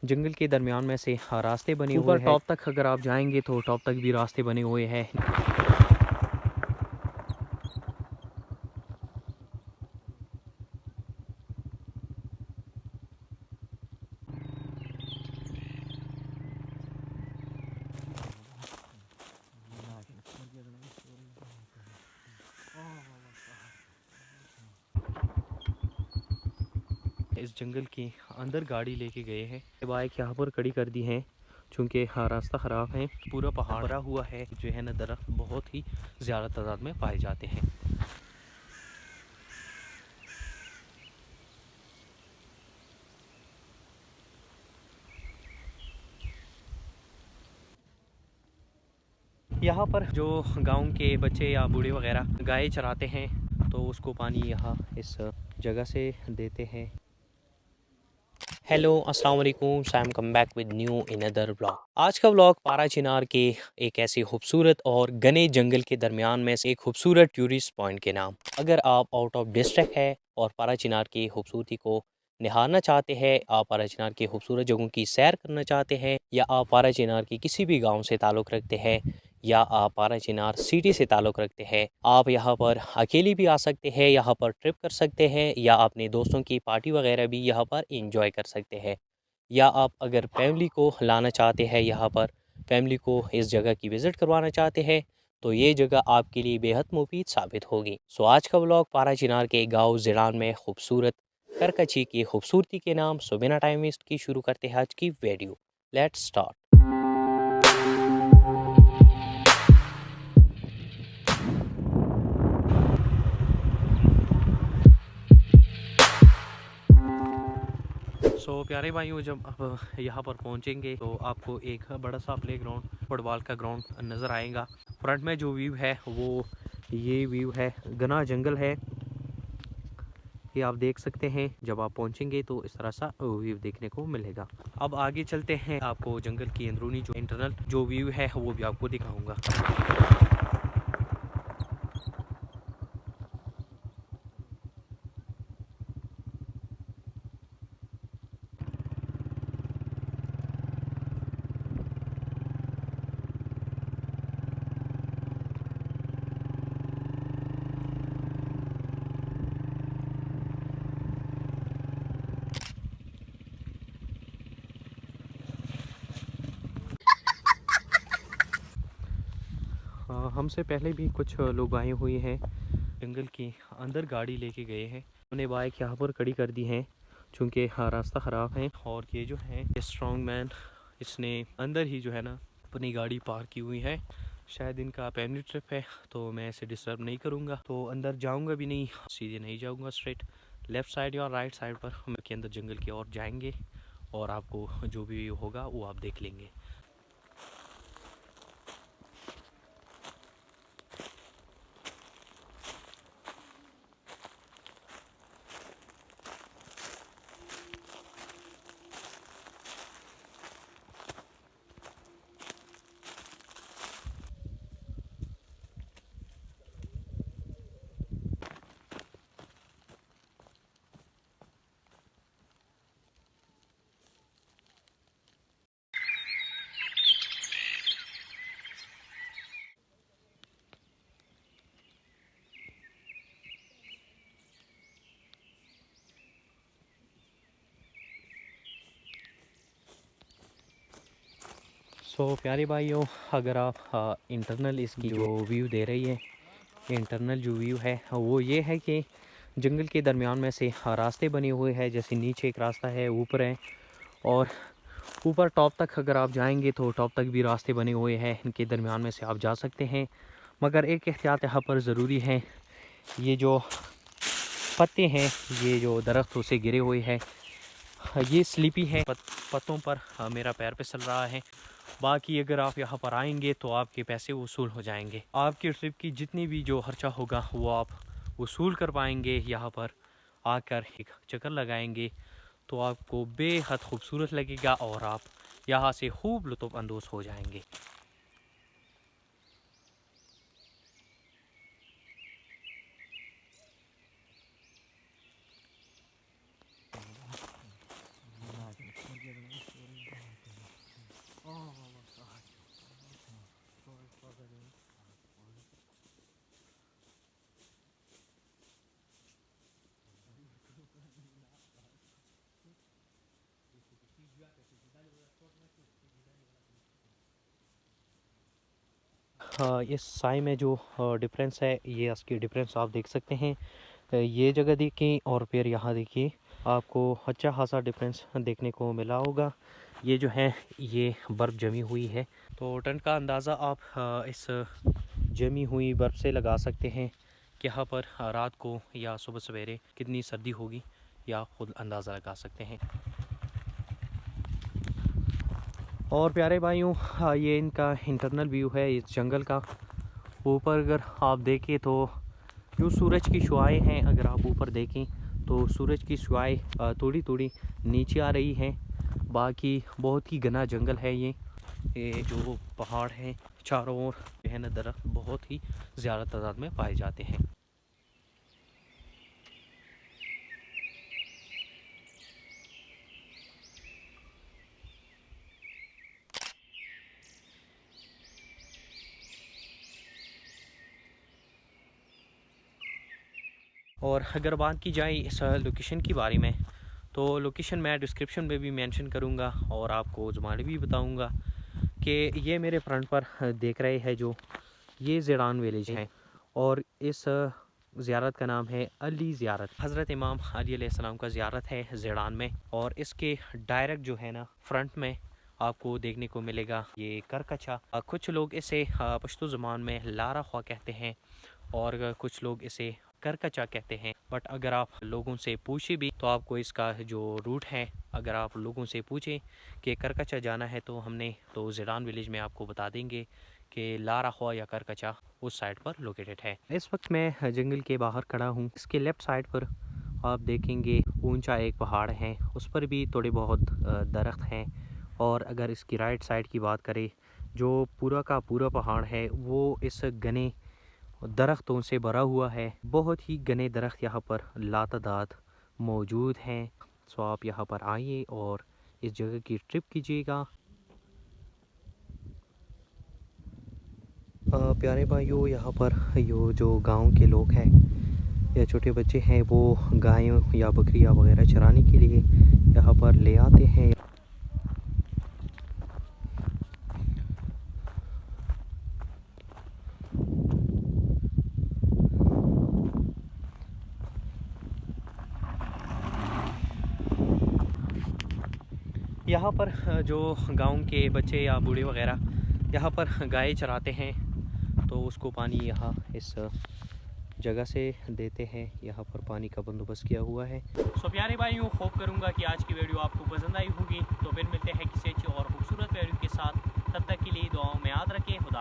जंगल के दरमियान में से रास्ते बने हुए हैं। टॉप तक अगर आप जाएंगे तो टॉप तक भी रास्ते बने हुए हैं। इस जंगल के अंदर गाड़ी लेके गए हैं। बाइक यहाँ पर खड़ी कर दी है चूँकि रास्ता ख़राब है। पूरा पहाड़ भरा हुआ है जो है ना, दरख्त बहुत ही ज़्यादा तादाद में पाए जाते हैं। यहाँ पर जो गांव के बच्चे या बूढ़े वगैरह गाय चराते हैं तो उसको पानी यहाँ इस जगह से देते हैं। हेलो अस्सलाम वालेकुम, Sam come back with new in other vlog. आज का व्लॉग पारा चिनार के एक ऐसी खूबसूरत और घने जंगल के दरमियान में से एक खूबसूरत टूरिस्ट पॉइंट के नाम। अगर आप आउट ऑफ डिस्ट्रिक्ट है और पारा चिनार की खूबसूरती को निहारना चाहते हैं, आप पारा चिनार की खूबसूरत जगहों की सैर करना चाहते हैं, या आप पारा चिनार की किसी भी गाँव से ताल्लुक़ रखते हैं, या आप पारा चिनार सिटी से ताल्लुक़ रखते हैं, आप यहाँ पर अकेले भी आ सकते हैं, यहाँ पर ट्रिप कर सकते हैं, या अपने दोस्तों की पार्टी वगैरह भी यहाँ पर इंजॉय कर सकते हैं। या आप अगर फैमिली को लाना चाहते हैं, यहाँ पर फैमिली को इस जगह की विज़िट करवाना चाहते हैं, तो ये जगह आपके लिए बेहद मुफीद साबित होगी। सो आज का व्लॉग पारा चिनार के गाँव ज़िरान में खूबसूरत करकची की खूबसूरती के नाम। सो बिना टाइम वेस्ट की शुरू करते हैं आज की वीडियो। Let's start. प्यारे भाइयों, जब आप यहाँ पर पहुँचेंगे तो आपको एक बड़ा सा प्लेग्राउंड, फुटबॉल का ग्राउंड नज़र आएगा। फ्रंट में जो व्यू है वो ये व्यू है, घना जंगल है, ये आप देख सकते हैं। जब आप पहुँचेंगे तो इस तरह सा व्यू देखने को मिलेगा। अब आगे चलते हैं, आपको जंगल की अंदरूनी जो इंटरनल जो व्यू है वो भी आपको दिखाऊंगा। हमसे पहले भी कुछ लोग आए हुए हैं, जंगल के अंदर गाड़ी लेके गए हैं। उन्होंने बाइक यहाँ पर खड़ी कर दी है चूँकि रास्ता ख़राब है। और ये जो है ये स्ट्रॉन्ग मैन, इसने अंदर ही जो है ना अपनी गाड़ी पार्क की हुई है। शायद इनका फैमिली ट्रिप है तो मैं इसे डिस्टर्ब नहीं करूँगा, तो अंदर जाऊँगा भी नहीं, सीधे नहीं जाऊँगा, स्ट्रेट लेफ़्ट साइड या राइट साइड पर हम के अंदर जंगल की ओर जाएंगे और आपको जो भी होगा वो आप देख लेंगे। प्यारे भाइयों, अगर आप इंटरनल इसकी जो व्यू दे रही है, इंटरनल जो व्यू है वो ये है कि जंगल के दरमियान में से रास्ते बने हुए हैं। जैसे नीचे एक रास्ता है, ऊपर है, और ऊपर टॉप तक अगर आप जाएंगे तो टॉप तक भी रास्ते बने हुए हैं। इनके दरमियान में से आप जा सकते हैं, मगर एक एहतियात यहाँ पर ज़रूरी है। ये जो पत्ते हैं, ये जो दरख्तों से गिरे हुए हैं, ये स्लीपी है, पत्तों पर मेरा पैर फिसल रहा है। बाकी अगर आप यहाँ पर आएंगे तो आपके पैसे वसूल हो जाएंगे। आपकी ट्रिप की जितनी भी जो खर्चा होगा वो आप वसूल कर पाएंगे। यहाँ पर आकर एक चक्कर लगाएंगे तो आपको बेहद खूबसूरत लगेगा और आप यहाँ से खूब लुत्फ़ अंदोज़ हो जाएंगे। इस साई में जो डिफरेंस है, ये इसकी डिफरेंस आप देख सकते हैं। ये जगह देखिए और फिर यहाँ देखिए, आपको अच्छा खासा डिफरेंस देखने को मिला होगा। ये जो है ये बर्फ़ जमी हुई है, तो ठंड का अंदाज़ा आप इस जमी हुई बर्फ़ से लगा सकते हैं कि यहाँ पर रात को या सुबह सवेरे कितनी सर्दी होगी, या खुद अंदाज़ा लगा सकते हैं। और प्यारे भाइयों, ये इनका इंटरनल व्यू है इस जंगल का। ऊपर अगर आप देखें तो जो सूरज की शुआएं हैं, अगर आप ऊपर देखें तो सूरज की शुआएं थोड़ी थोड़ी नीचे आ रही हैं। बाकी बहुत ही घना जंगल है ये जो पहाड़ हैं चारों ओर जो है ना, दरख्त बहुत ही ज़्यादा तादाद में पाए जाते हैं। और अगर बात की जाए इस लोकेशन के बारे में, तो लोकेशन मैं डिस्क्रिप्शन में भी मेंशन करूँगा और आपको ज़माने भी बताऊँगा कि ये मेरे फ्रंट पर देख रहे हैं जो ये ज़ेडान विलेज है। और इस ज़ियारत का नाम है अली ज़ियारत, हज़रत इमाम अली अलैहिस्सलाम का ज़ियारत है ज़ेडान में। और इसके डायरेक्ट जो है ना फ्रंट में आपको देखने को मिलेगा ये करकचा। कुछ लोग इसे पश्तो ज़ुबान में लारा ख्वा कहते हैं और कुछ लोग इसे करकचा कहते हैं। बट अगर आप लोगों से पूछे भी तो आपको इसका जो रूट है, अगर आप लोगों से पूछें कि करकचा जाना है तो तो ज़ेडान विलेज में आपको बता देंगे कि लारा ख्वा या करकचा उस साइड पर लोकेटेड है। इस वक्त मैं जंगल के बाहर खड़ा हूँ। इसके लेफ़्ट साइड पर आप देखेंगे ऊंचा एक पहाड़ है, उस पर भी थोड़े बहुत दरख्त हैं। और अगर इसकी राइट साइड की बात करें, जो पूरा का पूरा पहाड़ है वो इस घने दरख्तों से भरा हुआ है। बहुत ही घने दरख्त यहाँ पर लातादाद मौजूद हैं। सो आप यहाँ पर आइए और इस जगह की ट्रिप कीजिएगा। प्यारे भाइयों, यहाँ पर जो गांव के लोग हैं या छोटे बच्चे हैं, वो गायों या बकरियाँ वगैरह चराने के लिए यहाँ पर ले आते हैं। यहाँ पर जो गांव के बच्चे या बूढ़े वगैरह यहाँ पर गाय चराते हैं, तो उसको पानी यहाँ इस जगह से देते हैं। यहाँ पर पानी का बंदोबस्त किया हुआ है। सो प्यारे भाइयों, होप करूँगा कि आज की वीडियो आपको पसंद आई होगी। तो फिर मिलते हैं किसी अच्छी और खूबसूरत वीडियो के साथ। तब तक के लिए दुआओं में याद रखें। खुदा